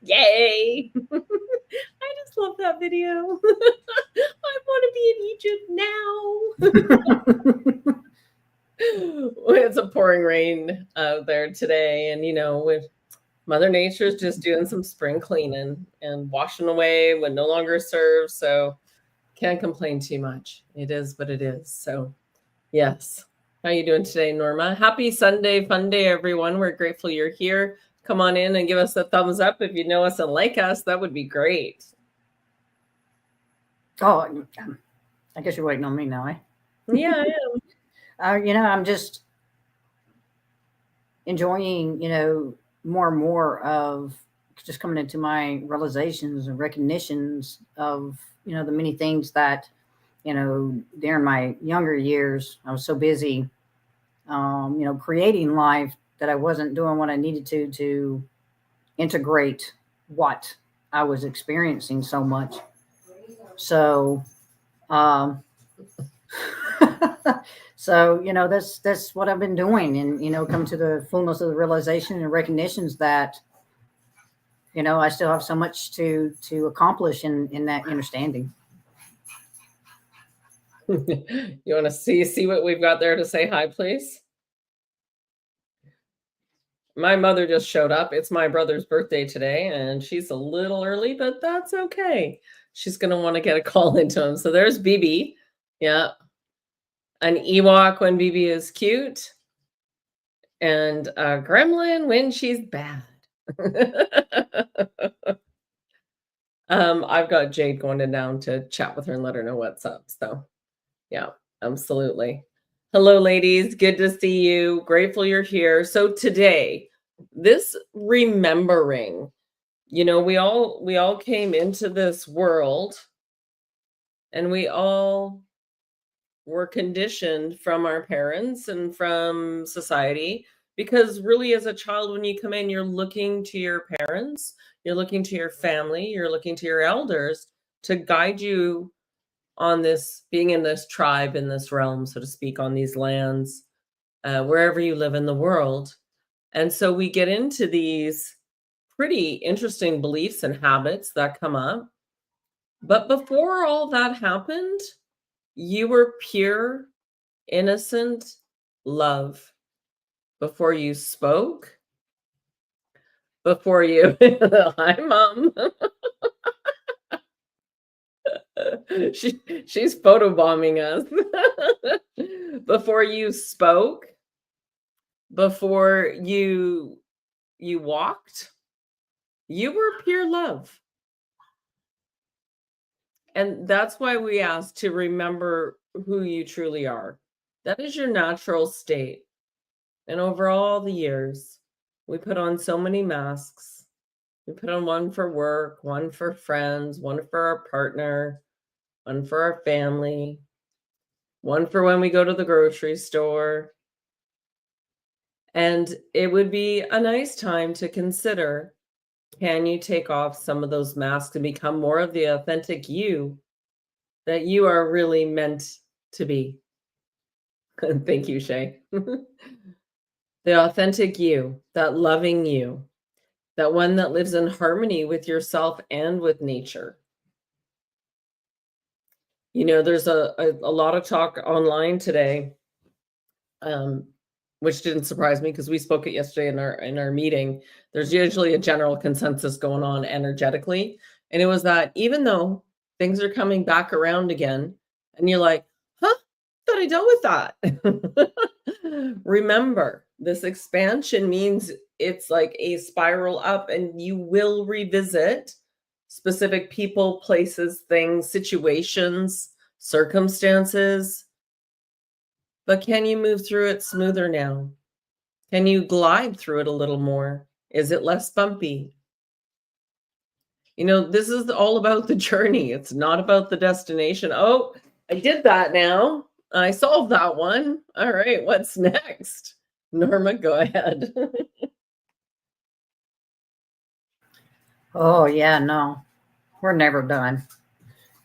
Yay! I just love that video. I want to be in Egypt now. It's a pouring rain out there today, and with Mother Nature's just doing some spring cleaning and washing away what no longer serves. So can't complain too much. It is what it is. So yes. How you doing today, Norma? Happy Sunday, fun day, everyone. We're grateful you're here. Come on in and give us a thumbs up if you know us and like us. That would be great. Oh, I guess you're waiting on me now, eh? Yeah, I am. I'm just enjoying, more and more of just coming into my realizations and recognitions of, the many things that, during my younger years, I was so busy, creating life that I wasn't doing what I needed to integrate what I was experiencing so much. So, so that's what I've been doing, and come to the fullness of the realization and recognitions that I still have so much to accomplish in that understanding. You want to see what we've got there to say hi, please? My mother just showed up. It's my brother's birthday today, and she's a little early, but that's okay. She's going to want to get a call into him. So there's BB. Yeah. An Ewok when BB is cute. And a gremlin when she's bad. I've got Jade going down to chat with her and let her know what's up. So yeah, absolutely. Hello, ladies. Good to see you. Grateful you're here. So today, this remembering, we all came into this world and we all were conditioned from our parents and from society, because really as a child, when you come in, you're looking to your parents, you're looking to your family, you're looking to your elders to guide you on this, being in this tribe, in this realm, so to speak, on these lands, wherever you live in the world. And so we get into these pretty interesting beliefs and habits that come up. But before all that happened, you were pure, innocent love. Before you spoke, before you, hi, Mom. She's photobombing us. Before you spoke, before you walked, you were pure love. And that's why we ask to remember who you truly are. That is your natural state. And over all the years, we put on so many masks. We put on one for work, one for friends, one for our partner, one for our family, one for when we go to the grocery store. And it would be a nice time to consider, can you take off some of those masks and become more of the authentic you that you are really meant to be? Thank you, Shay. The authentic you, that loving you, that one that lives in harmony with yourself and with nature. There's a lot of talk online today, which didn't surprise me because we spoke it yesterday in our meeting. There's usually a general consensus going on energetically. And it was that even though things are coming back around again, and you're like, thought I dealt with that. Remember, this expansion means it's like a spiral up, and you will revisit specific people, places, things, situations, circumstances. But can you move through it smoother now? Can you glide through it a little more? Is it less bumpy? This is all about the journey. It's not about the destination. Oh, I did that now. I solved that one. All right, what's next? Norma, go ahead. Oh yeah, no, we're never done.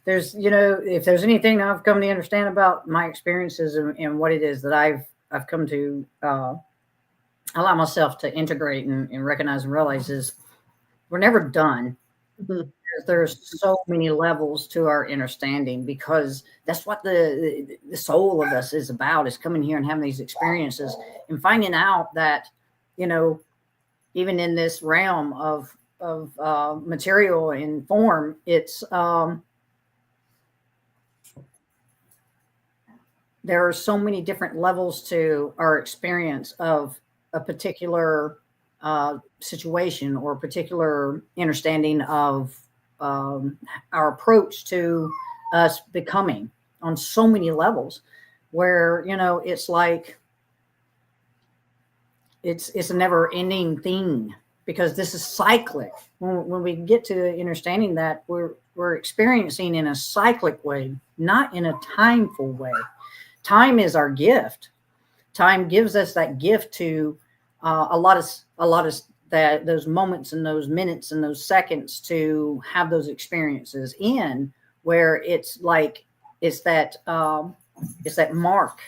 There's, if there's anything I've come to understand about my experiences and what it is that I've come to allow myself to integrate and recognize and realize is we're never done. There's so many levels to our understanding, because that's what the soul of us is about, is coming here and having these experiences and finding out that, even in this realm of material and form, it's there are so many different levels to our experience of a particular situation or a particular understanding of our approach to us becoming, on so many levels, where it's like it's a never ending thing, because this is cyclic. When we get to understanding that we're experiencing in a cyclic way, not in a timeful way. Time is our gift. Time gives us that gift to a lot of that, those moments and those minutes and those seconds, to have those experiences in, where it's like it's that mark,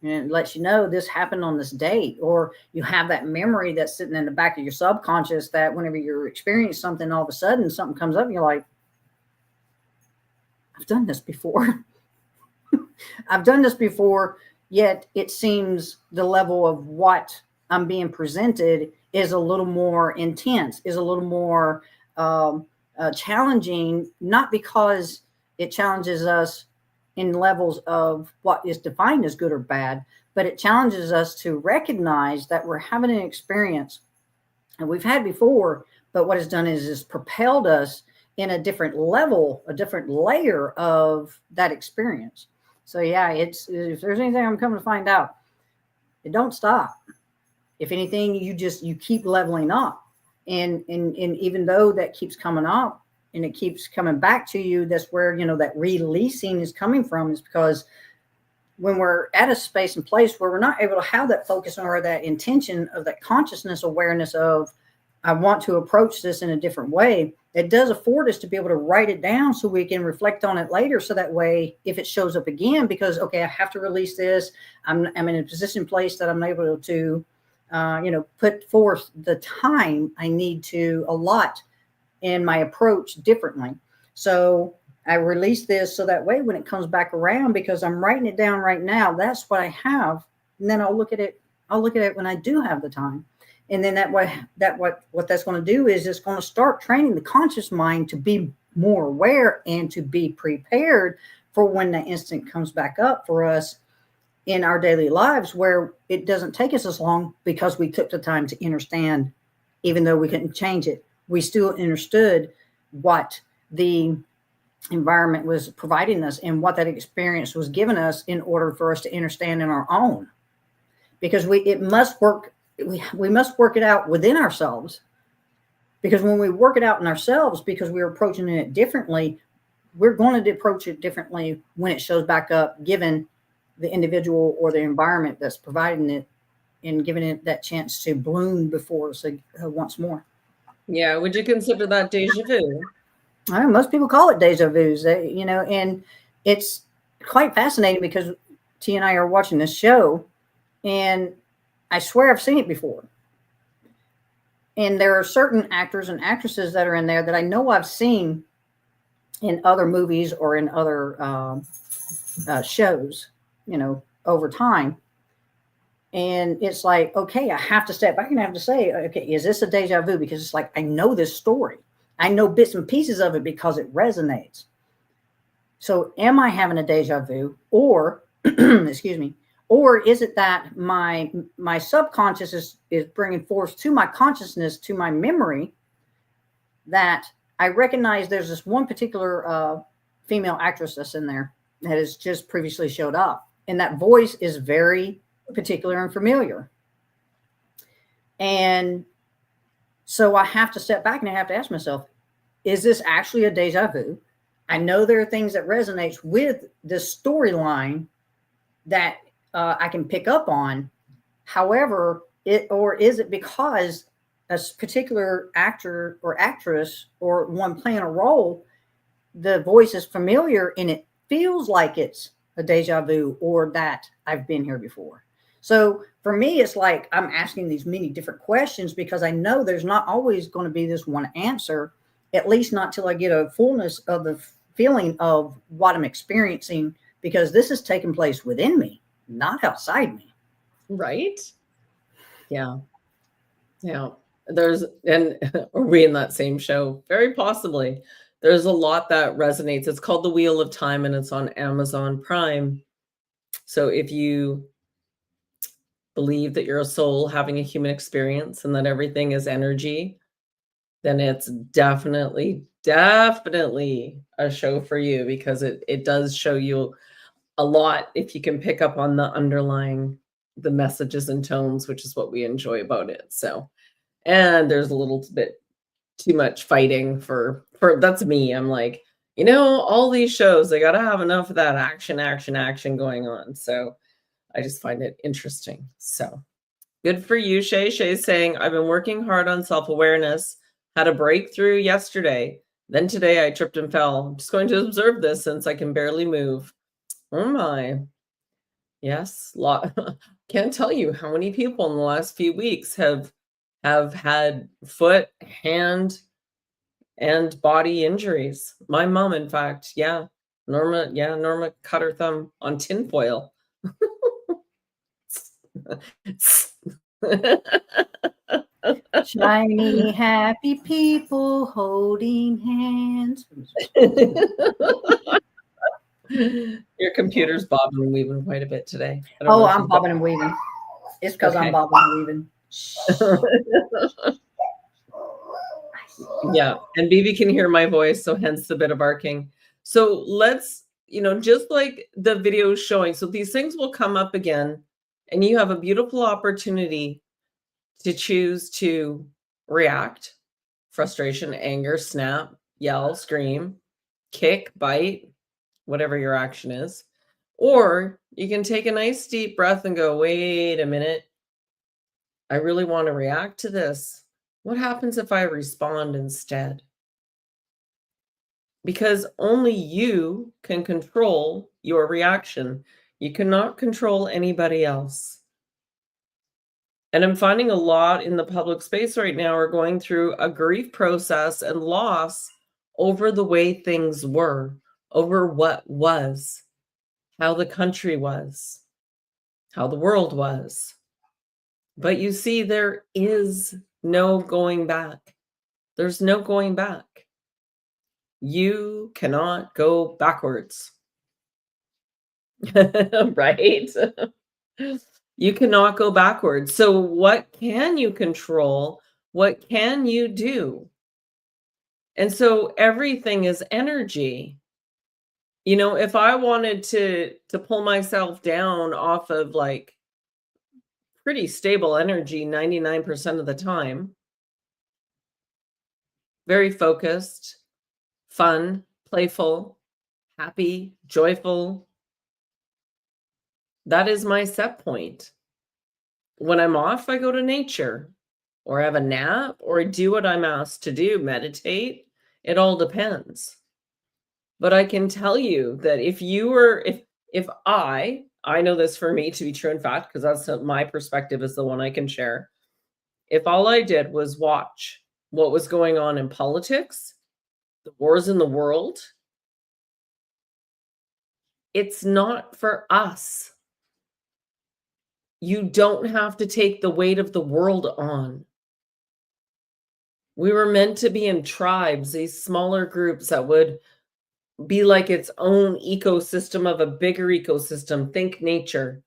and it lets you know this happened on this date, or you have that memory that's sitting in the back of your subconscious, that whenever you're experiencing something, all of a sudden something comes up and you're like, I've done this before. I've done this before, yet it seems the level of what I'm being presented is a little more intense, is a little more challenging, not because it challenges us in levels of what is defined as good or bad, but it challenges us to recognize that we're having an experience and we've had before, but what it's done is propelled us in a different level, a different layer of that experience. So yeah, if there's anything I'm coming to find out, it don't stop. If anything, you keep leveling up, and even though that keeps coming up and it keeps coming back to you, that's where that releasing is coming from, is because when we're at a space and place where we're not able to have that focus or that intention of that consciousness awareness of, I want to approach this in a different way, it does afford us to be able to write it down so we can reflect on it later. So that way, if it shows up again, because, okay, I have to release this, I'm in a position place that I'm able to, put forth the time I need to allot in my approach differently. So I release this so that way when it comes back around, because I'm writing it down right now, that's what I have. And then I'll look at it when I do have the time. And then that way, what that's going to do is it's going to start training the conscious mind to be more aware and to be prepared for when the instant comes back up for us in our daily lives, where it doesn't take us as long, because we took the time to understand. Even though we couldn't change it, we still understood what the environment was providing us and what that experience was giving us, in order for us to understand in our own. Because we must work it out within ourselves, because when we work it out in ourselves, because we're approaching it differently, we're going to approach it differently when it shows back up, given the individual or the environment that's providing it and giving it that chance to bloom before us once more. Yeah, would you consider that deja vu? Most people call it deja vu, and it's quite fascinating, because T and I are watching this show, and I swear I've seen it before. And there are certain actors and actresses that are in there that I know I've seen in other movies or in other shows, over time. And it's like, okay, I have to step back and I have to say, okay, is this a deja vu? Because it's like, I know this story. I know bits and pieces of it because it resonates. So am I having a deja vu, or, excuse me, or is it that my subconscious is bringing forth to my consciousness, to my memory, that I recognize there's this one particular female actress that's in there that has just previously showed up. And that voice is very particular and familiar. And so I have to step back and I have to ask myself, is this actually a deja vu? I know there are things that resonates with this storyline that I can pick up on. However, is it because a particular actor or actress or one playing a role, the voice is familiar and it feels like it's a deja vu or that I've been here before. So for me, it's like I'm asking these many different questions because I know there's not always going to be this one answer, at least not till I get a fullness of the feeling of what I'm experiencing, because this is taking place within me, not outside me. Right? Yeah. Yeah. And are we in that same show? Very possibly. There's a lot that resonates. It's called The Wheel of Time and it's on Amazon Prime. So if you believe that you're a soul having a human experience and that everything is energy, then it's definitely a show for you, because it does show you a lot if you can pick up on the underlying the messages and tones, which is what we enjoy about it. So, and there's a little bit too much fighting for that's me. I'm like, all these shows, they got to have enough of that action going on. So I just find it interesting. So good for you, Shay. Shay's saying, I've been working hard on self-awareness, had a breakthrough yesterday. Then today I tripped and fell. I'm just going to observe this since I can barely move. Oh my. Yes, lot. Can't tell you how many people in the last few weeks have had foot, hand, and body injuries. My mom, in fact, yeah. Norma cut her thumb on tinfoil. Shiny, happy people holding hands. Your computer's bobbing and weaving quite a bit today. I don't Oh, know if I'm you've got. bobbing and weaving. It's because I'm Okay. bobbing and weaving. Yeah, and BB can hear my voice, so hence the bit of barking. So let's, just like the video is showing, so these things will come up again, and you have a beautiful opportunity to choose to react, frustration, anger, snap, yell, scream, kick, bite, whatever your action is. Or you can take a nice deep breath and go, wait a minute, I really want to react to this. What happens if I respond instead? Because only you can control your reaction. You cannot control anybody else. And I'm finding a lot in the public space right now are going through a grief process and loss over the way things were, over what was, how the country was, how the world was. But you see, there is no going back. There's no going back. You cannot go backwards. Right? You cannot go backwards. So what can you control? What can you do? And so everything is energy. If I wanted to pull myself down off of like pretty stable energy 99% of the time, very focused, fun, playful, happy, joyful, that is my set point. When I'm off, I go to nature or have a nap or do what I'm asked to do, meditate. It all depends. But I can tell you that if I know this for me to be true in fact, because that's my perspective is the one I can share. If all I did was watch what was going on in politics, the wars in the world, it's not for us. You don't have to take the weight of the world on. We were meant to be in tribes, these smaller groups that would be like its own ecosystem of a bigger ecosystem. Think nature.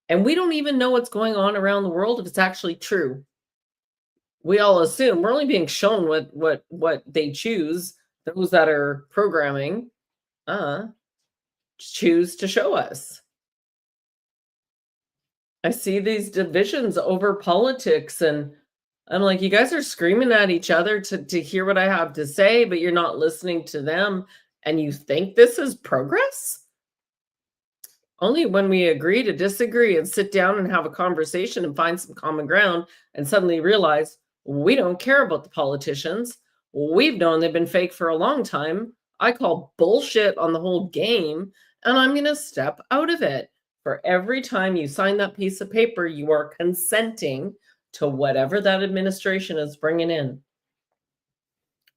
And we don't even know what's going on around the world if it's actually true. We all assume we're only being shown what they choose, those that are programming, choose to show us. I see these divisions over politics, and I'm like, you guys are screaming at each other to hear what I have to say, but you're not listening to them, and you think this is progress? Only when we agree to disagree and sit down and have a conversation and find some common ground and suddenly realize we don't care about the politicians. We've known they've been fake for a long time. I call bullshit on the whole game, and I'm going to step out of it. For every time you sign that piece of paper, you are consenting to whatever that administration is bringing in.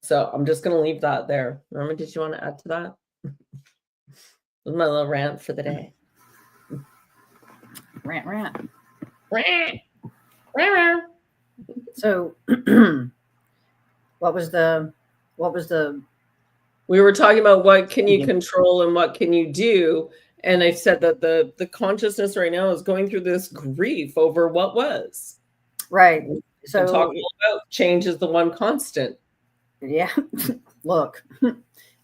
So I'm just going to leave that there. Norma, did you want to add to that? That was my little rant for the day. Rant. Rant. Rant. So what was the we were talking about what can you control and what can you do, and I said that the consciousness right now is going through this grief over what was right. So talking about change is the one constant. Yeah. Look,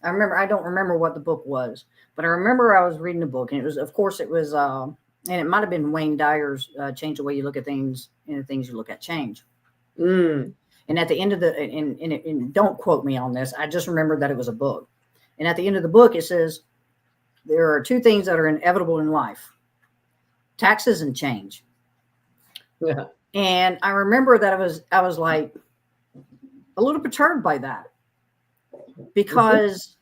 I don't remember what the book was, but I remember I was reading a book, and it was, of course it was and it might have been Wayne Dyer's Change the Way You Look at Things, and the Things You Look at Change. And at the end of and don't quote me on this, I just remember that it was a book. And at the end of the book, it says, there are two things that are inevitable in life: taxes and change. Yeah. And I remember that I was like a little perturbed by that, because,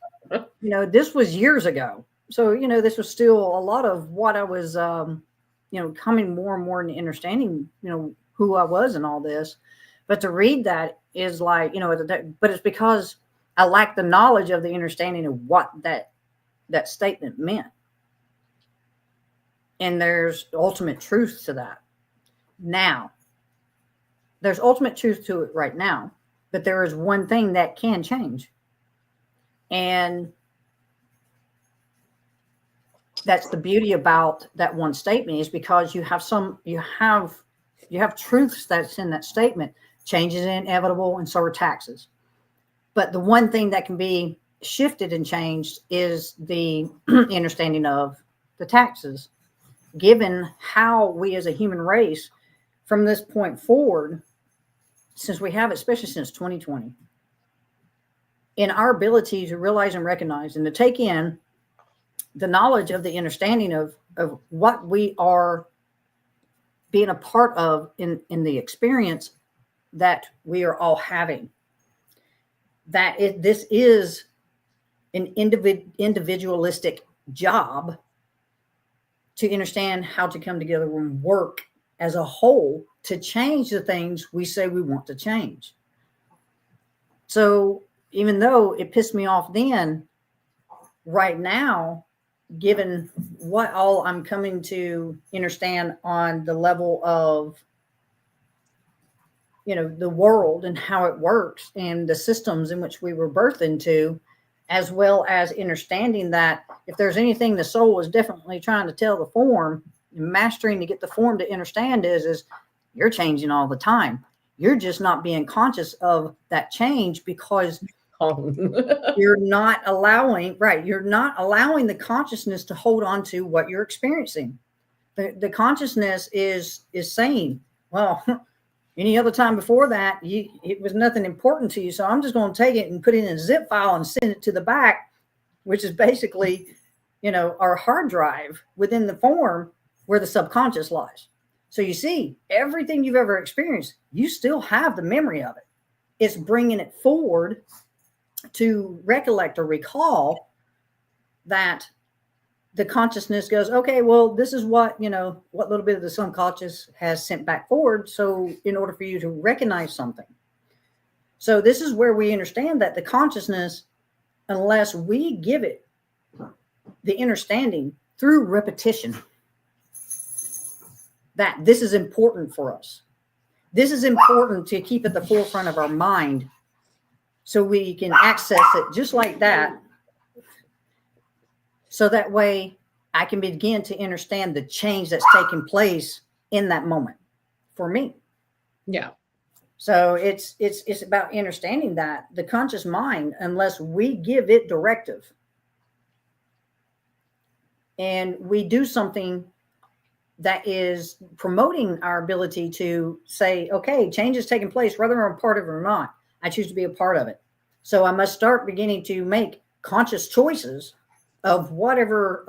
this was years ago. So, this was still a lot of what I was, coming more and more into understanding, who I was and all this. But to read that is like, but it's because I lack the knowledge of the understanding of what that statement meant. And there's ultimate truth to that. Now, there's ultimate truth to it right now, but there is one thing that can change. And that's the beauty about that one statement, is because you have truths that's in that statement. Change is inevitable, and so are taxes. But the one thing that can be shifted and changed is the understanding of the taxes, given how we as a human race from this point forward, since we have, especially since 2020, in our ability to realize and recognize and to take in the knowledge of the understanding of what we are being a part of in the experience that we are all having, this is an individualistic job to understand how to come together and work as a whole to change the things we say we want to change. So even though it pissed me off then, right now, given what all I'm coming to understand on the level of, the world and how it works and the systems in which we were birthed into, as well as understanding that if there's anything the soul is definitely trying to tell the form, mastering to get the form to understand is you're changing all the time. You're just not being conscious of that change because you're not allowing the consciousness to hold on to what you're experiencing. The consciousness is saying, well, any other time before that, it was nothing important to you. So I'm just going to take it and put it in a zip file and send it to the back, which is basically, our hard drive within the form where the subconscious lies. So you see, everything you've ever experienced, you still have the memory of it. It's bringing it forward to recollect or recall that the consciousness goes, okay, well, this is what little bit of the subconscious has sent back forward. So in order for you to recognize something. So this is where we understand that the consciousness, unless we give it the understanding through repetition, that this is important for us. This is important to keep at the forefront of our mind so we can access it just like that. So that way I can begin to understand the change that's taking place in that moment for me. Yeah. So it's about understanding that the conscious mind, unless we give it directive and we do something that is promoting our ability to say, okay, change is taking place, whether I'm a part of it or not. I choose to be a part of it. So I must start beginning to make conscious choices of whatever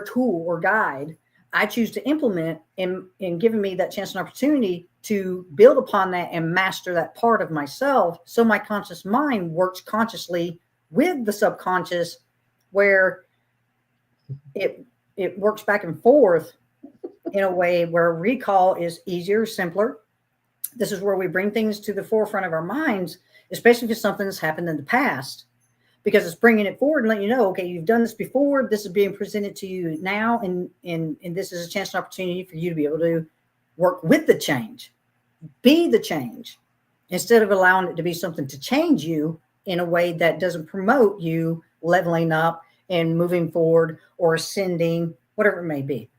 tool or guide I choose to implement in giving me that chance and opportunity to build upon that and master that part of myself. So my conscious mind works consciously with the subconscious, where it works back and forth in a way where recall is easier, simpler. This is where we bring things to the forefront of our minds, especially if it's something that's happened in the past, because it's bringing it forward and letting you know, okay, you've done this before. This is being presented to you now, and this is a chance and opportunity for you to be able to work with the change, be the change, instead of allowing it to be something to change you in a way that doesn't promote you leveling up and moving forward or ascending, whatever it may be.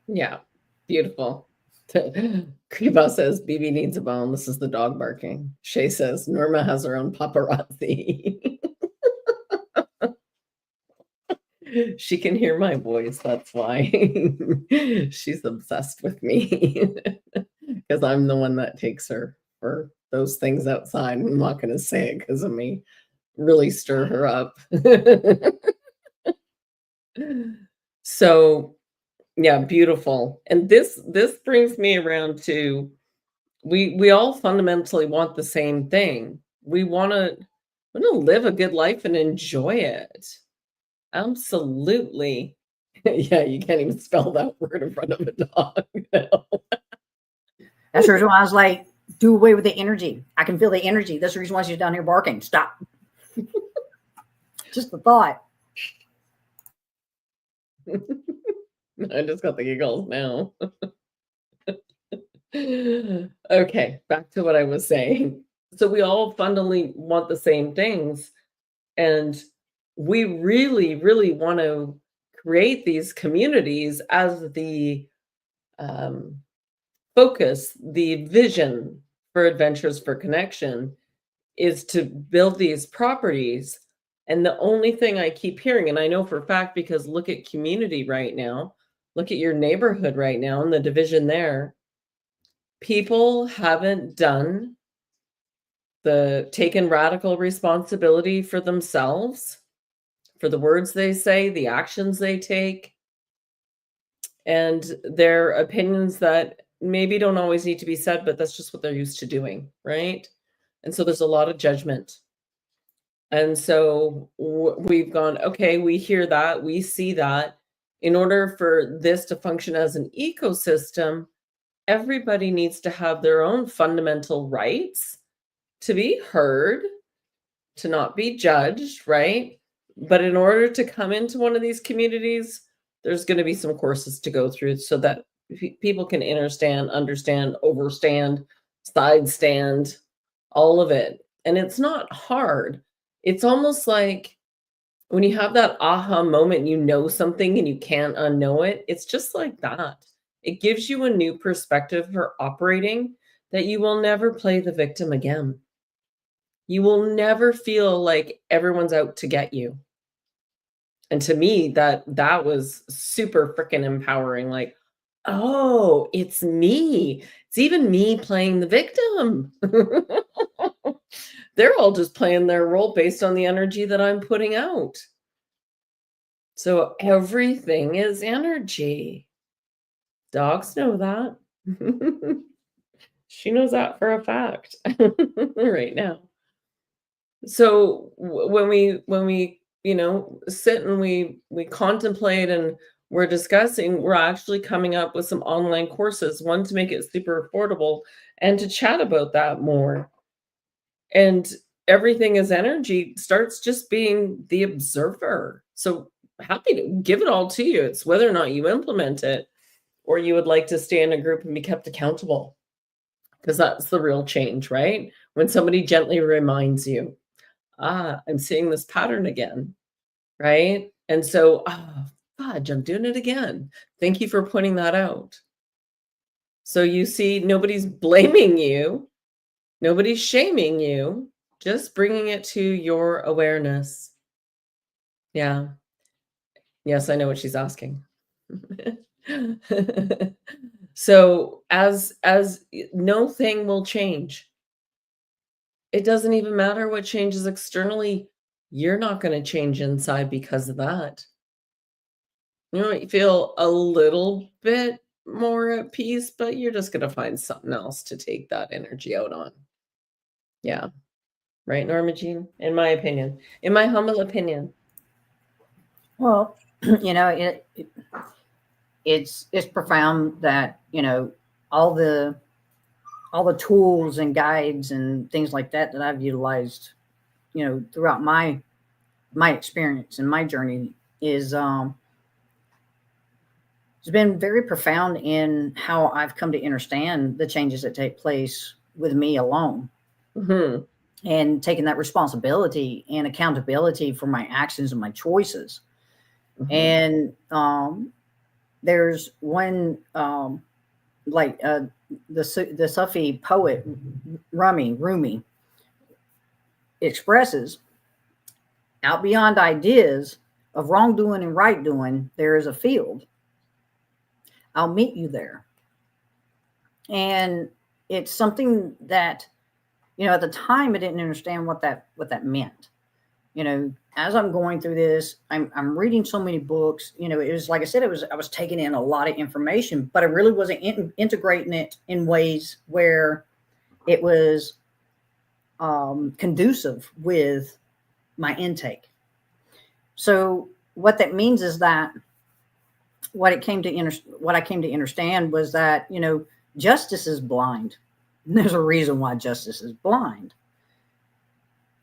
Yeah, beautiful. Kriba says BB needs a bone. This is the dog barking. Shay says Norma has her own paparazzi. She can hear my voice. That's why she's obsessed with me, because I'm the one that takes her for those things outside. I'm not going to say it because of me. Really stir her up. So, yeah, beautiful. And this brings me around to, we all fundamentally want the same thing. We want to live a good life and enjoy it. Absolutely. Yeah, you can't even spell that word in front of a dog. That's the reason why I was like, do away with the energy. I can feel the energy. That's the reason why she's down here barking. Stop. Just the thought. I just got the giggles now. Okay, back to what I was saying. So we all fundamentally want the same things, and we really, really want to create these communities as the focus, the vision for Adventures for Connection is to build these properties. And the only thing I keep hearing, and I know for a fact because look at community right now, look at your neighborhood right now and the division there. People haven't taken radical responsibility for themselves, for the words they say, the actions they take, and their opinions that maybe don't always need to be said, but that's just what they're used to doing, right? And so there's a lot of judgment. And so we've gone, okay, we hear that, we see that. In order for this to function as an ecosystem, everybody needs to have their own fundamental rights to be heard, to not be judged, right? But in order to come into one of these communities, there's going to be some courses to go through so that people can understand, overstand, side stand, all of it. And it's not hard. It's almost like when you have that aha moment, you know something and you can't unknow it. It's just like that. It gives you a new perspective for operating, that you will never play the victim again. You will never feel like everyone's out to get you. And to me, that was super freaking empowering. Like, oh, it's me. It's even me playing the victim. They're all just playing their role based on the energy that I'm putting out. So everything is energy. Dogs know that. She knows that for a fact right now. So when we sit and we contemplate and we're discussing, we're actually coming up with some online courses, one to make it super affordable and to chat about that more. And everything is energy starts just being the observer. So happy to give it all to you. It's whether or not you implement it or you would like to stay in a group and be kept accountable, because that's the real change, right? When somebody gently reminds you, I'm seeing this pattern again, right? And so, fudge, I'm doing it again. Thank you for pointing that out. So you see, nobody's blaming you. Nobody's shaming you, just bringing it to your awareness. Yeah. Yes, I know what she's asking. So as no thing will change. It doesn't even matter what changes externally. You're not going to change inside because of that. You might feel a little bit more at peace, but you're just going to find something else to take that energy out on. Yeah. Right, Norma Jean? In my opinion, in my humble opinion. Well, it's profound that all the all the tools and guides and things like that that I've utilized, throughout my experience and my journey is it's been very profound in how I've come to understand the changes that take place with me alone, Mhm. and taking that responsibility and accountability for my actions and my choices. Mhm. And there's one like the Sufi poet Rumi expresses, out beyond ideas of wrongdoing and right doing, there is a field. I'll meet you there. And it's something that, at the time I didn't understand what that meant. As I'm going through this, I'm reading so many books. It was like I said, I was taking in a lot of information, but I really wasn't integrating it in ways where it was conducive with my intake. So what that means is that what I came to understand was that justice is blind. And there's a reason why justice is blind,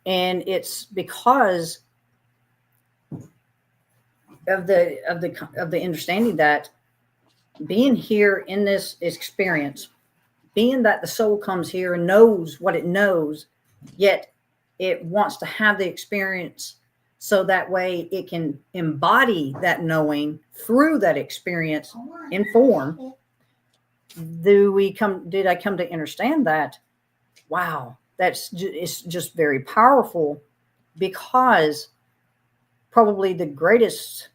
and it's because of the understanding that being here in this experience, being that the soul comes here and knows what it knows, yet it wants to have the experience so that way it can embody that knowing through that experience in form. Did I come to understand that? Wow, it's just very powerful, because probably the greatest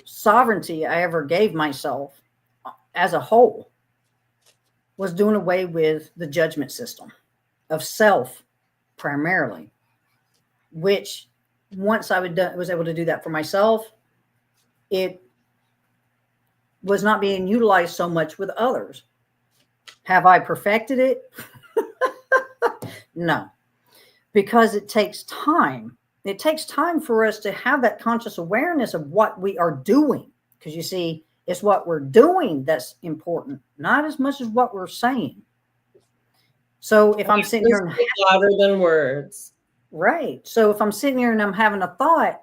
sovereignty I ever gave myself as a whole was doing away with the judgment system of self primarily, which once was able to do that for myself, it was not being utilized so much with others. Have I perfected it? No, because it takes time. It takes time for us to have that conscious awareness of what we are doing. Because you see, it's what we're doing that's important, not as much as what we're saying. So if I'm sitting here louder than words. right. So if I'm sitting here and I'm having a thought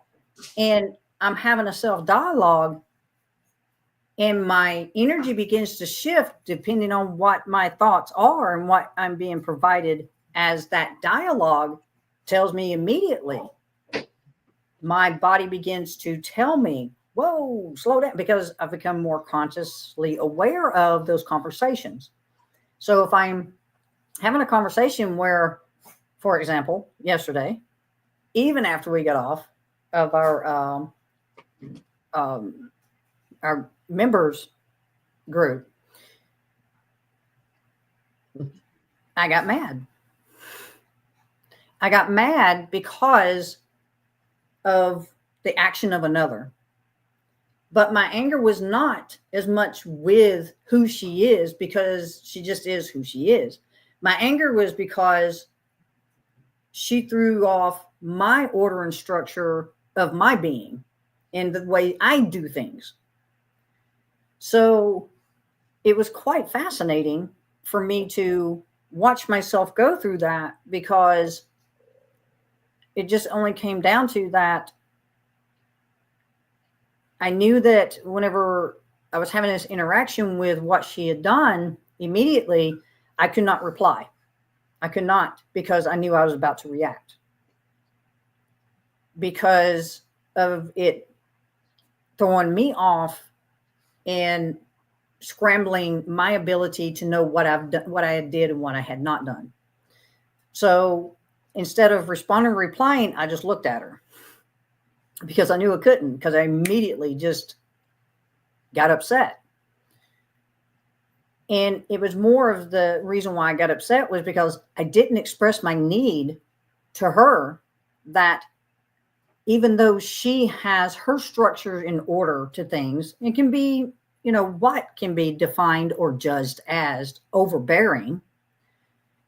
and I'm having a self dialogue, and my energy begins to shift depending on what my thoughts are and what I'm being provided as that dialogue tells me immediately. My body begins to tell me, whoa, slow down, because I've become more consciously aware of those conversations. So if I'm having a conversation where, for example, yesterday, even after we got off of our members group, I got mad. I got mad because of the action of another. But my anger was not as much with who she is, because she just is who she is. My anger was because she threw off my order and structure of my being and the way I do things. So it was quite fascinating for me to watch myself go through that, because it just only came down to that. I knew that whenever I was having this interaction with what she had done, immediately I could not reply. I could not, because I knew I was about to react, because of it throwing me off and scrambling my ability to know what I've done, what I did and what I had not done. So instead of responding or replying, I just looked at her, because I knew I couldn't, because I immediately just got upset. And it was more of the reason why I got upset was because I didn't express my need to her, that even though she has her structure in order to things, it can be, what can be defined or judged as overbearing.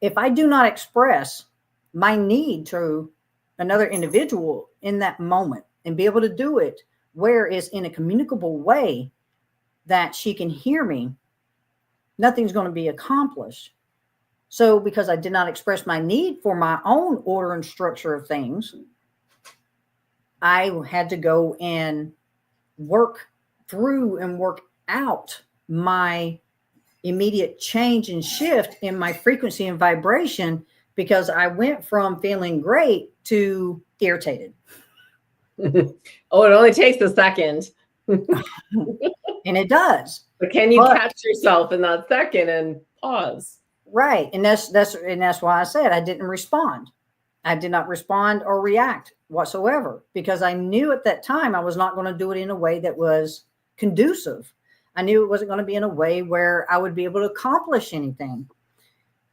If I do not express my need to another individual in that moment and be able to do it where it's in a communicable way that she can hear me, nothing's going to be accomplished. So because I did not express my need for my own order and structure of things, I had to go and work through and work out my immediate change and shift in my frequency and vibration, because I went from feeling great to irritated. Oh, it only takes a second. And it does. But can you catch yourself in that second and pause? Right. And that's why I said I didn't respond. I did not respond or react whatsoever, because I knew at that time I was not going to do it in a way that was conducive. I knew it wasn't going to be in a way where I would be able to accomplish anything.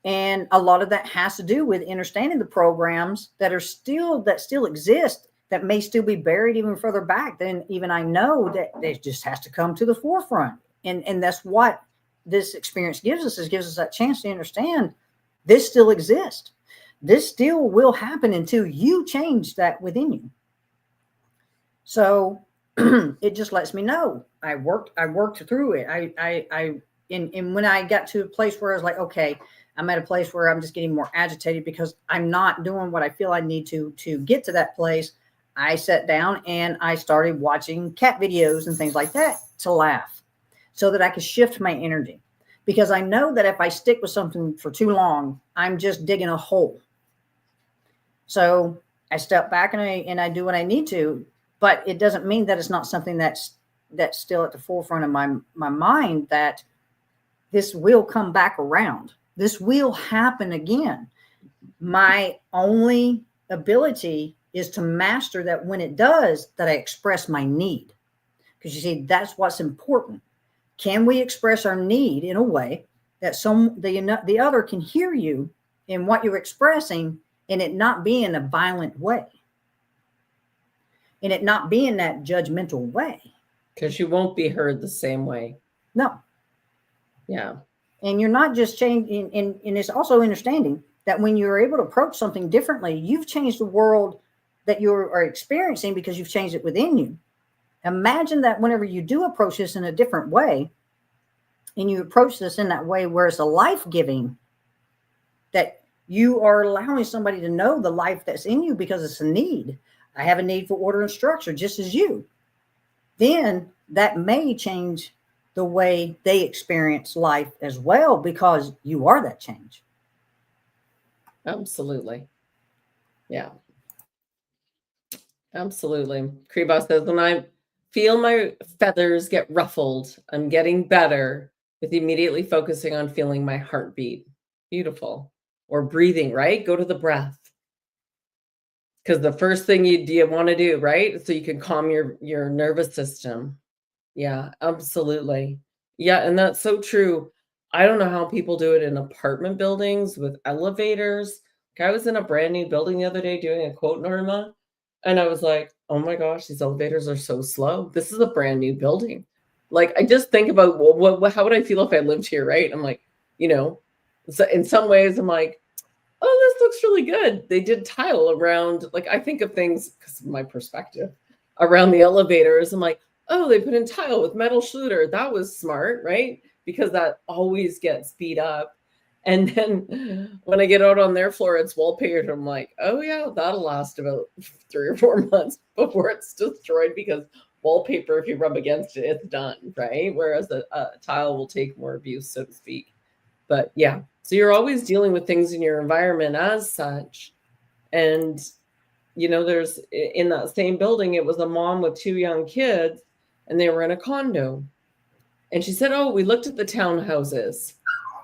And a lot of that has to do with understanding the programs that still exist, that may still be buried even further back than even I know, that it just has to come to the forefront. And that's what this experience gives us, gives us that chance to understand this still exists. This still will happen until you change that within you. So it just lets me know I worked through it. And when I got to a place where I was like, okay, I'm at a place where I'm just getting more agitated because I'm not doing what I feel I need to get to that place, I sat down and I started watching cat videos and things like that to laugh, so that I could shift my energy. Because I know that if I stick with something for too long, I'm just digging a hole. So I step back and I do what I need to, but it doesn't mean that it's not something that's still at the forefront of my mind, that this will come back around. This will happen again. My only ability is to master that when it does, that I express my need. Because you see, that's what's important. Can we express our need in a way that the other can hear you in what you're expressing, and it not be in a violent way, and it not be in that judgmental way? Because you won't be heard the same way. No. Yeah. And you're not just changing, and it's also understanding that when you're able to approach something differently, you've changed the world that you are experiencing because you've changed it within you. Imagine that whenever you do approach this in a different way, and you approach this in that way where it's a life-giving, that you are allowing somebody to know the life that's in you because it's a need. I have a need for order and structure, just as you. Then that may change the way they experience life as well, because you are that change. Absolutely. Yeah. Absolutely. Kreba says, when I feel my feathers get ruffled, I'm getting better with immediately focusing on feeling my heartbeat. Beautiful. Or breathing, right? Go to the breath. Because the first thing you want to do, right? So you can calm your nervous system. Yeah, absolutely. Yeah, and that's so true. I don't know how people do it in apartment buildings with elevators. Like, I was in a brand new building the other day doing a quote, Norma, and I was like, oh my gosh, these elevators are so slow. This is a brand new building. Like, I just think about, well, how would I feel if I lived here, right? I'm like, so in some ways I'm like, oh, this looks really good. They did tile around, like, I think of things because of my perspective around the elevators. I'm like, oh, they put in tile with metal Schluter. That was smart, right? Because that always gets beat up. And then when I get out on their floor, it's wallpapered. I'm like, oh yeah, that'll last about 3 or 4 months before it's destroyed, because wallpaper, if you rub against it, it's done, right? Whereas a tile will take more abuse, so to speak. But yeah, so you're always dealing with things in your environment as such. And, there's, in that same building, it was a mom with 2 young kids, and they were in a condo. And she said, oh, we looked at the townhouses,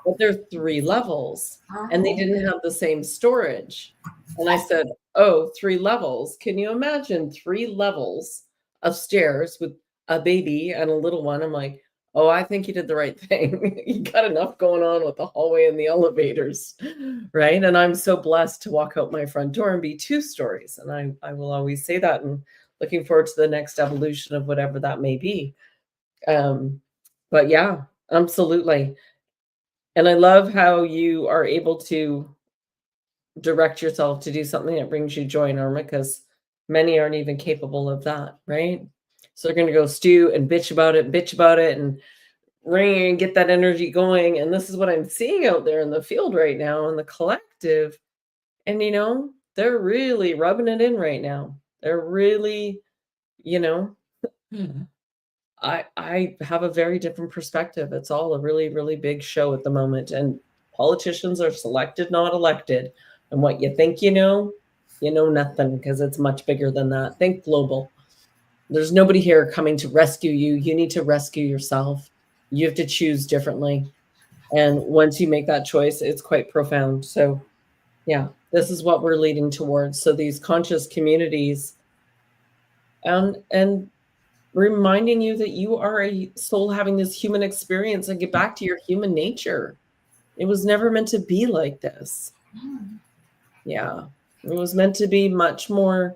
but they're 3 levels and they didn't have the same storage. And I said, oh, 3 levels. Can you imagine 3 levels of stairs with a baby and a little one, I'm like, oh, I think you did the right thing. You got enough going on with the hallway and the elevators, right? And I'm so blessed to walk out my front door and be two stories. And I will always say that, and looking forward to the next evolution of whatever that may be. Um, but yeah, absolutely. And I love how you are able to direct yourself to do something that brings you joy, Norma, because many aren't even capable of that, right? So they're going to go stew and bitch about it, and ring and get that energy going. And this is what I'm seeing out there in the field right now in the collective. And, they're really rubbing it in right now. They're really, you know, I have a very different perspective. It's all a really, really big show at the moment. And politicians are selected, not elected. And what you think you know nothing, because it's much bigger than that. Think global. There's nobody here coming to rescue you. You need to rescue yourself. You have to choose differently. And once you make that choice, it's quite profound. So, yeah, this is what we're leading towards. So these conscious communities, and reminding you that you are a soul having this human experience, and get back to your human nature. It was never meant to be like this. Yeah. It was meant to be much more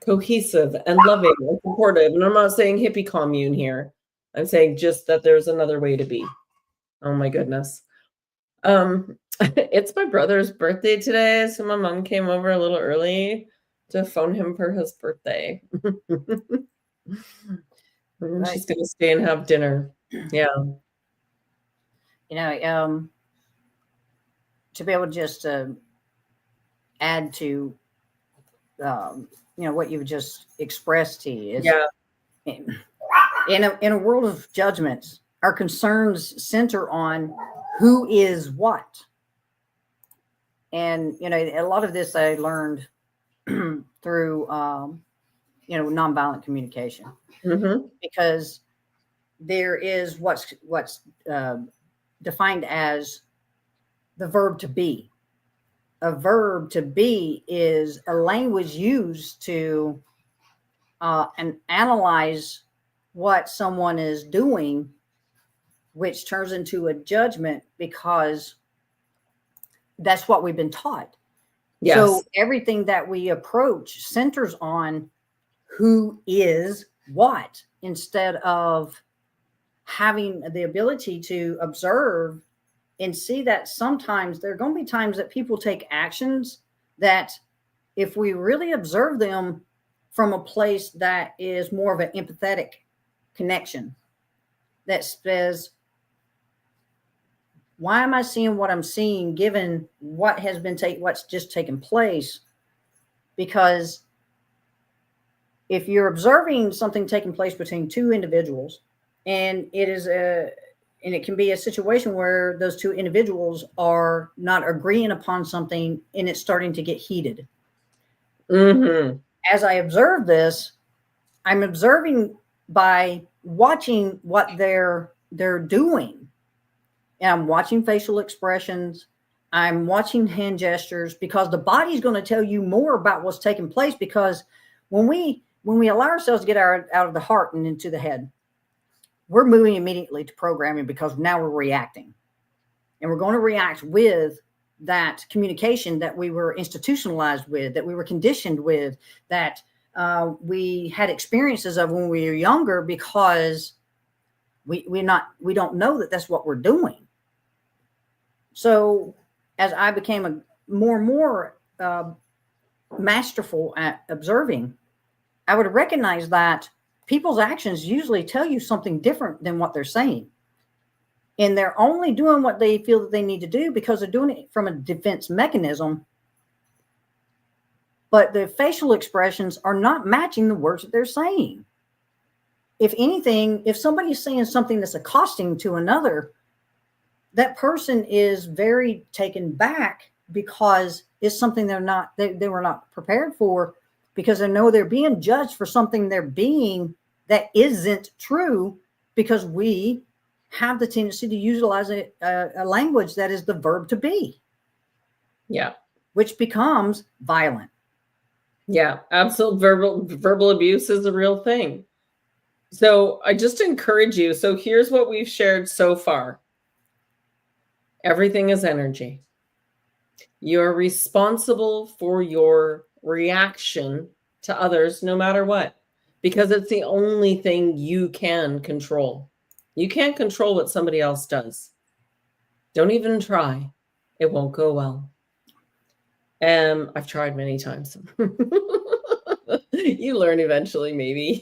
cohesive and loving and supportive. And I'm not saying hippie commune here. I'm saying just that there's another way to be. Oh my goodness. It's my brother's birthday today, so my mom came over a little early to phone him for his birthday. And she's gonna stay and have dinner. Yeah. To be able to just add to what you've just expressed to you is, Yeah. in a world of judgments, our concerns center on who is what. And a lot of this I learned through nonviolent communication. Mm-hmm. Because there is what's defined as the verb to be. A verb to be is a language used to and analyze what someone is doing, which turns into a judgment because that's what we've been taught. Yes. So everything that we approach centers on who is what, instead of having the ability to observe and see that sometimes there are going to be times that people take actions that, if we really observe them from a place that is more of an empathetic connection, that says, why am I seeing what I'm seeing given what has been what's just taken place? Because if you're observing something taking place between two individuals, and it can be a situation where those two individuals are not agreeing upon something and it's starting to get heated. Mm-hmm. As I observe this, I'm observing by watching what they're doing. And I'm watching facial expressions. I'm watching hand gestures, because the body's going to tell you more about what's taking place. Because when we allow ourselves to get out of the heart and into the head, we're moving immediately to programming, because now we're reacting. And we're going to react with that communication that we were institutionalized with, that we were conditioned with, that we had experiences of when we were younger, because we don't know that that's what we're doing. So as I became more and more masterful at observing, I would recognize that people's actions usually tell you something different than what they're saying. And they're only doing what they feel that they need to do because they're doing it from a defense mechanism. But the facial expressions are not matching the words that they're saying. If anything, if somebody's saying something that's accosting to another, that person is very taken back, because it's something they were not prepared for, because they know they're being judged for something they're being that isn't true, because we have the tendency to utilize a language that is the verb to be. Yeah. Which becomes violent. Yeah, absolute verbal abuse is a real thing. So I just encourage you. So here's what we've shared so far. Everything is energy. You're responsible for your reaction to others, no matter what, because it's the only thing you can control. You can't control what somebody else does. Don't even try. It won't go well. I've tried many times. You learn eventually, maybe.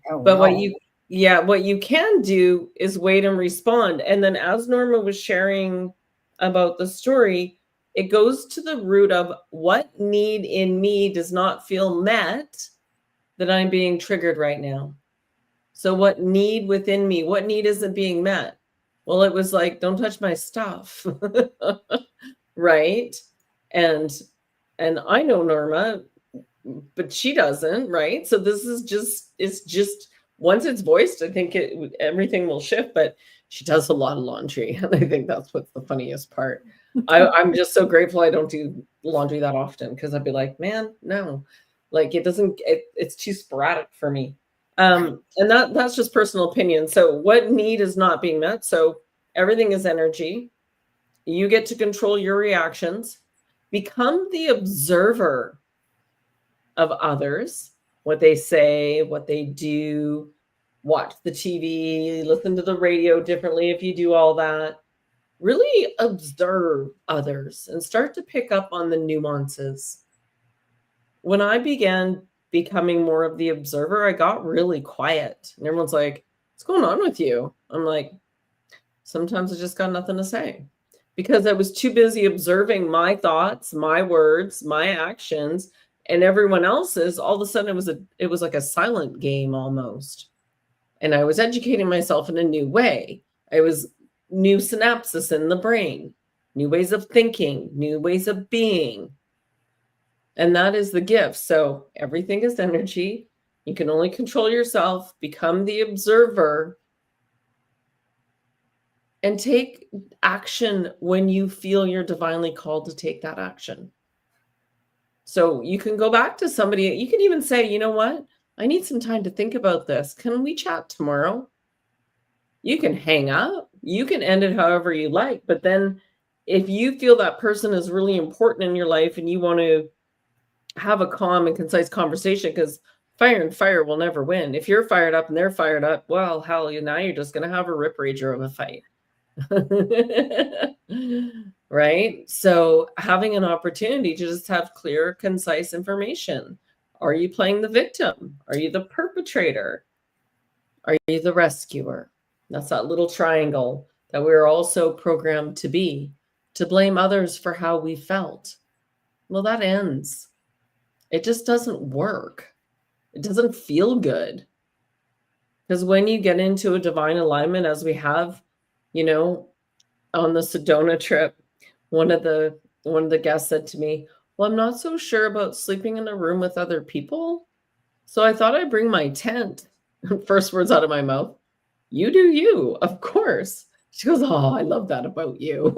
Oh, But no. what you can do is wait and respond. And then as Norma was sharing about the story, it goes to the root of what need in me does not feel met that I'm being triggered right now. So what need within me, what need isn't being met? Well, it was like, don't touch my stuff. Right? And I know Norma, but she doesn't, right? So this is just, it's just, once it's voiced, I think everything will shift. But she does a lot of laundry, and I think that's what's the funniest part. I'm just so grateful I don't do laundry that often, because I'd be like, man, no, like it's too sporadic for me. And that's just personal opinion. So what need is not being met? So everything is energy. You get to control your reactions. Become the observer of others, what they say, what they do. Watch the TV, listen to the radio differently if you do all that. Really observe others and start to pick up on the nuances. When I began becoming more of the observer, I got really quiet. And everyone's like, what's going on with you? I'm like, sometimes I just got nothing to say, because I was too busy observing my thoughts, my words, my actions, and everyone else's. All of a sudden it was like a silent game almost. And I was educating myself in a new way. I was new synapses in the brain, new ways of thinking, new ways of being. And that is the gift. So everything is energy. You can only control yourself. Become the observer and take action when you feel you're divinely called to take that action. So you can go back to somebody. You can even say, you know what? I need some time to think about this. Can we chat tomorrow? You can hang up. You can end it however you like. But then if you feel that person is really important in your life and you want to have a calm and concise conversation, because fire and fire will never win. If you're fired up and they're fired up, well, hell, now you're just going to have a rip rager of a fight. Right? So having an opportunity to just have clear, concise information. Are you playing the victim? Are you the perpetrator? Are you the rescuer? That's that little triangle that we're also programmed to be, to blame others for how we felt. Well, that ends. It just doesn't work. It doesn't feel good. Because when you get into a divine alignment, as we have, on the Sedona trip, one of the guests said to me, well, I'm not so sure about sleeping in a room with other people, so I thought I'd bring my tent. First words out of my mouth, you do you, of course. She goes, oh, I love that about you.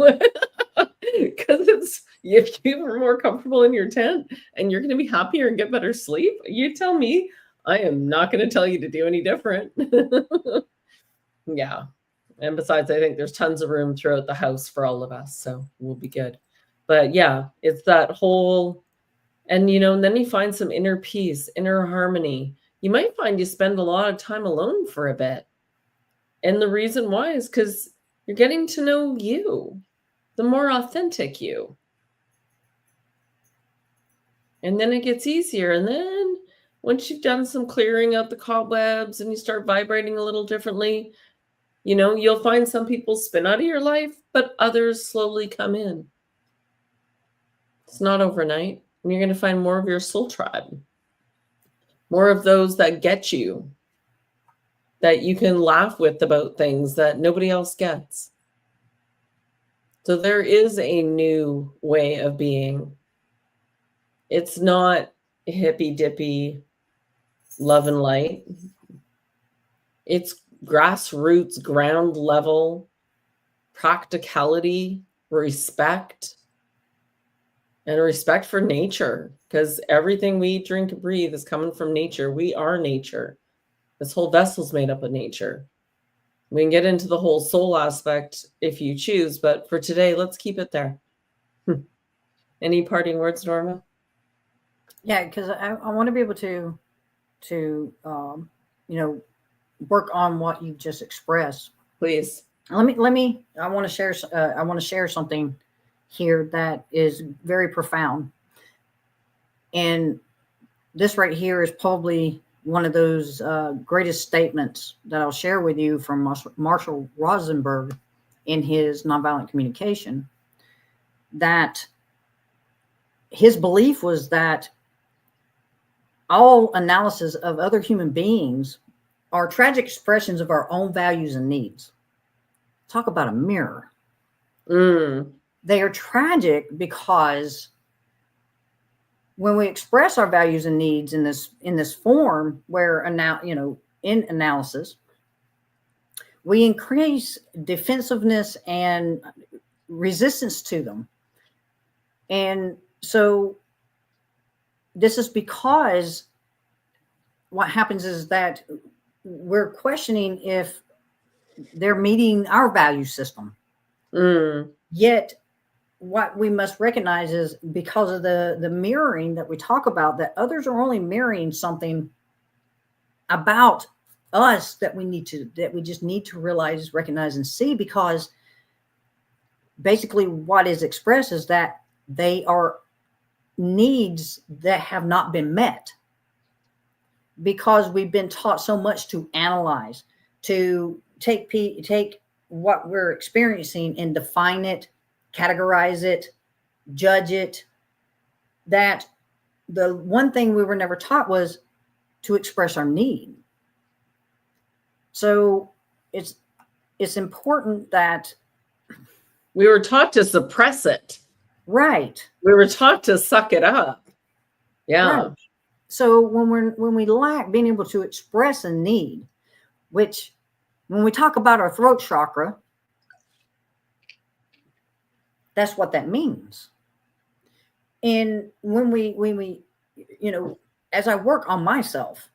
Because it's, if you are more comfortable in your tent and you're going to be happier and get better sleep, you tell me. I am not going to tell you to do any different. Yeah. And besides, I think there's tons of room throughout the house for all of us, so we'll be good. But yeah, it's that whole, and then you find some inner peace, inner harmony. You might find you spend a lot of time alone for a bit. And the reason why is because you're getting to know you, the more authentic you. And then it gets easier. And then once you've done some clearing out the cobwebs and you start vibrating a little differently, you'll find some people spin out of your life, but others slowly come in. It's not overnight. And you're going to find more of your soul tribe, more of those that get you, that you can laugh with about things that nobody else gets. So there is a new way of being. It's not hippy dippy love and light. It's grassroots, ground level practicality, respect, and respect for nature, because everything we drink and breathe is coming from nature. We are nature. This whole vessel's made up of nature. We can get into the whole soul aspect if you choose, but for today, let's keep it there. Any parting words, Norma? Yeah, because I want to be able to work on what you just expressed. Please. I want to share something here that is very profound. And this right here is probably one of those greatest statements that I'll share with you from Marshall Rosenberg in his Nonviolent Communication, that his belief was that all analysis of other human beings are tragic expressions of our own values and needs. Talk about a mirror. They are tragic because when we express our values and needs in this form, where in analysis, we increase defensiveness and resistance to them. And so this is because what happens is that we're questioning if they're meeting our value system. Yet what we must recognize is, because of the mirroring that we talk about, that others are only mirroring something about us that we just need to realize, recognize, and see, because basically what is expressed is that they are needs that have not been met, because we've been taught so much to analyze, to take what we're experiencing and define it, categorize it, judge it, that the one thing we were never taught was to express our need. So it's important that we were taught to suppress it. Right. We were taught to suck it up. Yeah. Right. So when we lack being able to express a need, which when we talk about our throat chakra, that's what that means. And when we as I work on myself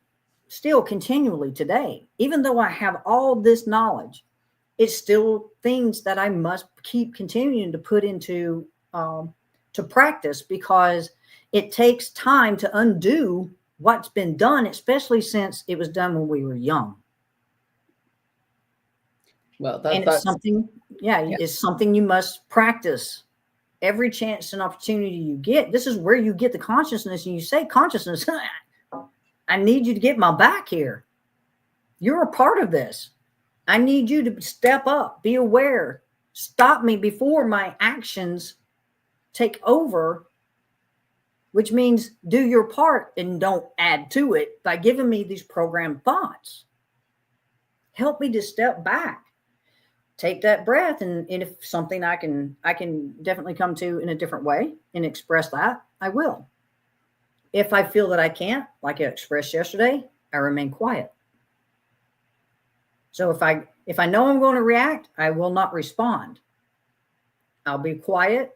still continually today, even though I have all this knowledge, it's still things that I must keep continuing to put into to practice, because it takes time to undo what's been done, especially since it was done when we were young. Well, it's something, it's something you must practice every chance and opportunity you get. This is where you get the consciousness, and you say, consciousness, I need you to get my back here. You're a part of this. I need you to step up, be aware, stop me before my actions take over, which means do your part and don't add to it by giving me these programmed thoughts. Help me to step back, take that breath, and if something I can definitely come to in a different way and express that, I will. If I feel that I can't, like I expressed yesterday, I remain quiet. So if I know I'm going to react, I will not respond. I'll be quiet,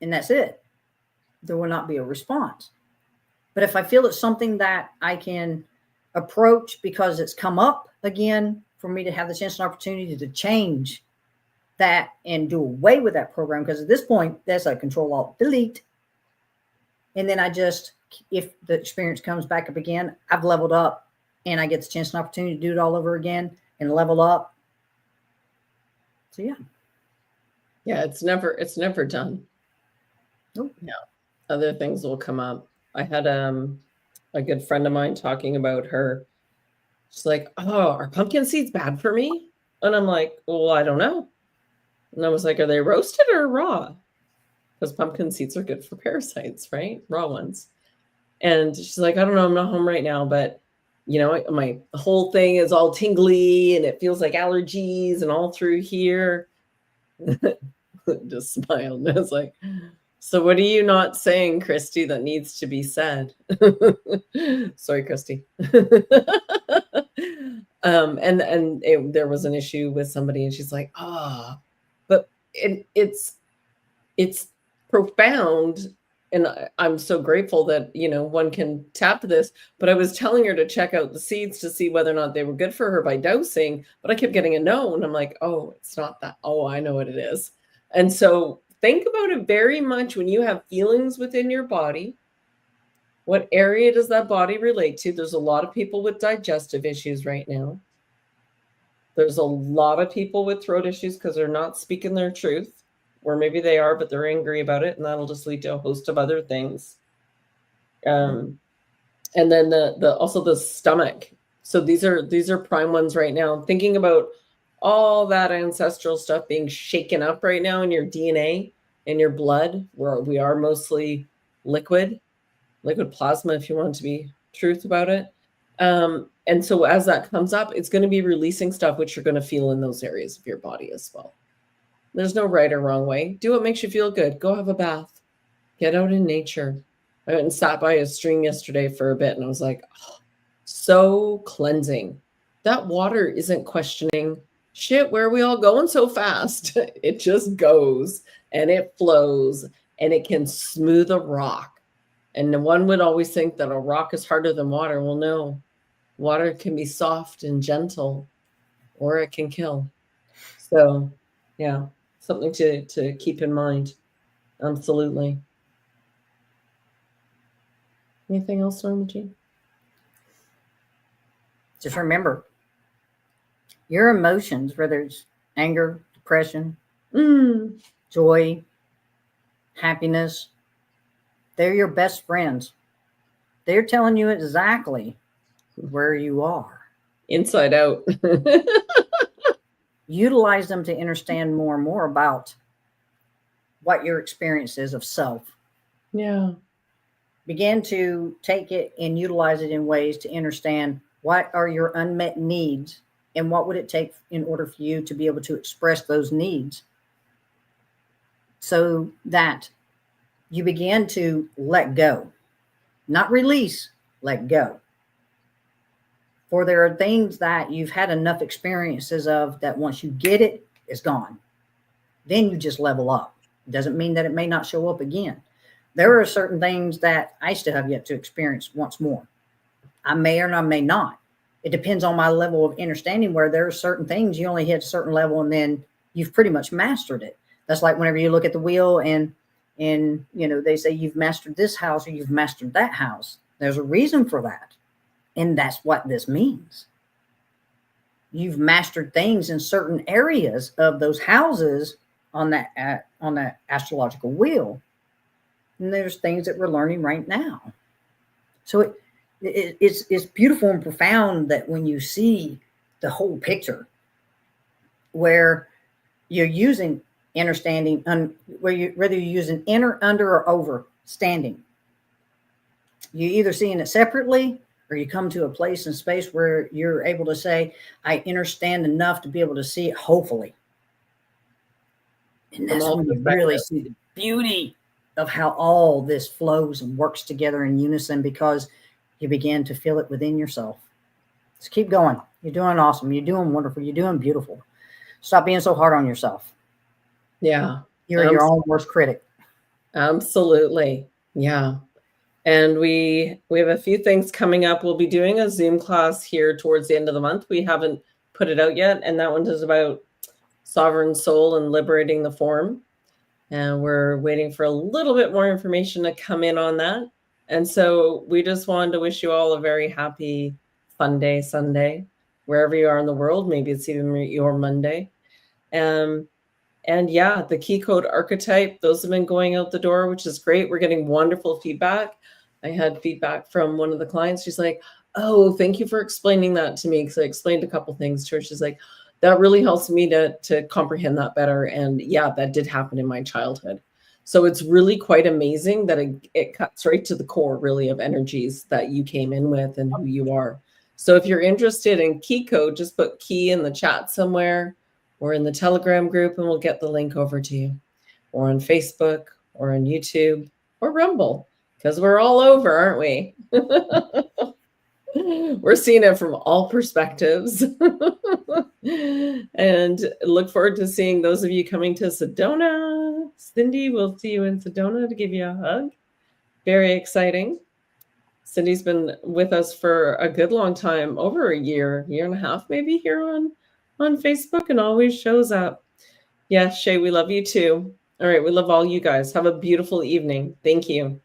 and that's it. There will not be a response. But if I feel it's something that I can approach because it's come up again, for me to have the chance and opportunity to change that and do away with that program, because at this point, that's a Control-Alt-Delete. And then if the experience comes back up again, I've leveled up and I get the chance and opportunity to do it all over again and level up. So yeah. Yeah, it's never done. Nope. Yeah. Other things will come up. I had a good friend of mine talking about her. She's like, "Oh, are pumpkin seeds bad for me?" And I'm like, "Well, I don't know." And I was like, "Are they roasted or raw?" Because pumpkin seeds are good for parasites, right? Raw ones. And she's like, "I don't know. I'm not home right now, but my whole thing is all tingly and it feels like allergies and all through here." Just smiled. And I was like, "So what are you not saying, Christy, that needs to be said?" Sorry, Christy. There was an issue with somebody, and she's like, but it's profound and I'm so grateful that, one can tap this, but I was telling her to check out the seeds to see whether or not they were good for her by dosing, but I kept getting a no. And I'm like, oh, it's not that. Oh, I know what it is. And so think about it very much when you have feelings within your body. What area does that body relate to? There's a lot of people with digestive issues right now. There's a lot of people with throat issues because they're not speaking their truth, or maybe they are, but they're angry about it, and that'll just lead to a host of other things. And then the also the stomach. So these are prime ones right now. Thinking about all that ancestral stuff being shaken up right now in your DNA, in your blood, where we are mostly liquid plasma, if you want to be truth about it. And so as that comes up, it's going to be releasing stuff which you're going to feel in those areas of your body as well. There's no right or wrong way. Do what makes you feel good. Go have a bath. Get out in nature. I went and sat by a stream yesterday for a bit, and I was like, oh, so cleansing. That water isn't questioning, shit, where are we all going so fast? It just goes, and it flows, and it can smooth a rock. And one would always think that a rock is harder than water. Well, no. Water can be soft and gentle, or it can kill. So, yeah, something to keep in mind. Absolutely. Anything else, Norma Jean? Just remember, your emotions, whether it's anger, depression, joy, happiness, they're your best friends. They're telling you exactly where you are. Inside out. Utilize them to understand more and more about what your experience is of self. Yeah. Begin to take it and utilize it in ways to understand what are your unmet needs and what would it take in order for you to be able to express those needs, so that you begin to let go, not release, let go. For there are things that you've had enough experiences of that once you get it, it's gone. Then you just level up. It doesn't mean that it may not show up again. There are certain things that I still have yet to experience once more. I may or I may not. It depends on my level of understanding, where there are certain things you only hit a certain level and then you've pretty much mastered it. That's like whenever you look at the wheel and they say you've mastered this house or you've mastered that house. There's a reason for that. And that's what this means. You've mastered things in certain areas of those houses on that astrological wheel. And there's things that we're learning right now. So it's beautiful and profound that when you see the whole picture, where you're using understanding, whether you're using inner, under, or over standing. You either seeing it separately, or you come to a place and space where you're able to say, I understand enough to be able to see it, hopefully. And that's when you really see the beauty of how all this flows and works together in unison, because you begin to feel it within yourself. Just keep going. You're doing awesome. You're doing wonderful. You're doing beautiful. Stop being so hard on yourself. Yeah. You're your own worst critic. Absolutely. Yeah. And we have a few things coming up. We'll be doing a Zoom class here towards the end of the month. We haven't put it out yet. And that one is about sovereign soul and liberating the form. And we're waiting for a little bit more information to come in on that. And so we just wanted to wish you all a very happy fun day Sunday, wherever you are in the world. Maybe it's even your Monday. And yeah, the key code archetype, those have been going out the door, which is great. We're getting wonderful feedback. I had feedback from one of the clients. She's like, oh, thank you for explaining that to me, because I explained a couple things to her. She's like, that really helps me to comprehend that better. And yeah, that did happen in my childhood. So it's really quite amazing that it cuts right to the core, really, of energies that you came in with and who you are. So if you're interested in key code, just put key in the chat somewhere, or in the Telegram group, and we'll get the link over to you, or on Facebook, or on YouTube, or Rumble, because we're all over, aren't we? We're seeing it from all perspectives. And look forward to seeing those of you coming to Sedona. Cindy, we'll see you in Sedona to give you a hug. Very exciting. Cindy's been with us for a good long time, over a year and a half, maybe, here on Facebook, and always shows up. Yes, Shay, we love you too. All right, we love all you guys. Have a beautiful evening. Thank you.